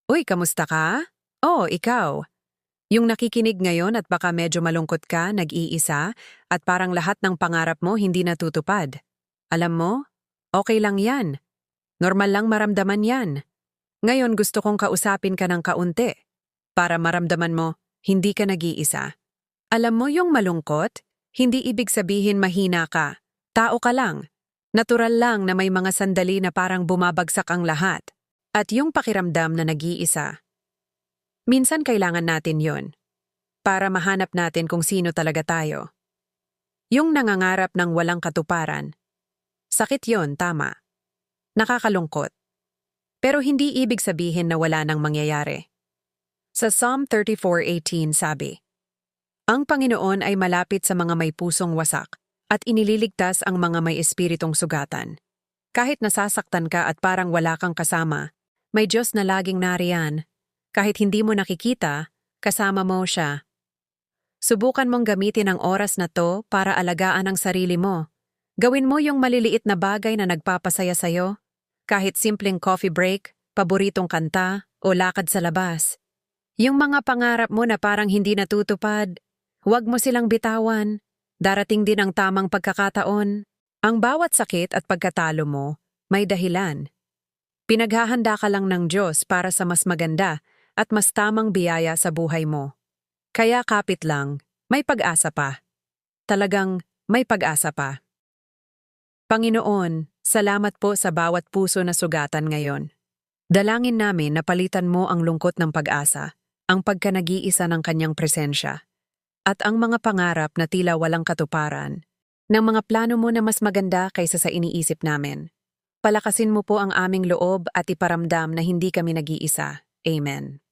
Uy, kamusta ka? Oh, ikaw. Yung nakikinig ngayon at baka medyo malungkot ka, nag-iisa, at parang lahat ng pangarap mo hindi natutupad. Alam mo, okay lang yan. Normal lang maramdaman yan. Ngayon gusto kong kausapin ka ng kaunti para maramdaman mo, hindi ka nag-iisa. Alam mo yung malungkot? Hindi ibig sabihin mahina ka. Tao ka lang. Natural lang na may mga sandali na parang bumabagsak ang lahat. At yung pakiramdam na nag-iisa. Minsan kailangan natin yon para mahanap natin kung sino talaga tayo. Yung nangangarap ng walang katuparan. Sakit yon, tama. Nakakalungkot. Pero hindi ibig sabihin na wala nang mangyayari. Sa Psalm 34:18 sabi, "Ang Panginoon ay malapit sa mga may pusong wasak at inililigtas ang mga may espiritong sugatan." Kahit nasasaktan ka at parang wala kang kasama, may Diyos na laging nariyan. Kahit hindi mo nakikita, kasama mo siya. Subukan mong gamitin ang oras na to para alagaan ang sarili mo. Gawin mo yung maliliit na bagay na nagpapasaya sa'yo. Kahit simpleng coffee break, paboritong kanta, o lakad sa labas. Yung mga pangarap mo na parang hindi natutupad, huwag mo silang bitawan. Darating din ang tamang pagkakataon. Ang bawat sakit at pagkatalo mo, may dahilan. Pinaghahanda ka lang ng Diyos para sa mas maganda at mas tamang biyaya sa buhay mo. Kaya kapit lang, may pag-asa pa. Talagang may pag-asa pa. Panginoon, salamat po sa bawat puso na sugatan ngayon. Dalangin namin na palitan mo ang lungkot ng pag-asa, ang pagka-nag-iisa ng kanyang presensya, at ang mga pangarap na tila walang katuparan, ng mga plano mo na mas maganda kaysa sa iniisip namin. Palakasin mo po ang aming loob at iparamdam na hindi kami nag-iisa. Amen.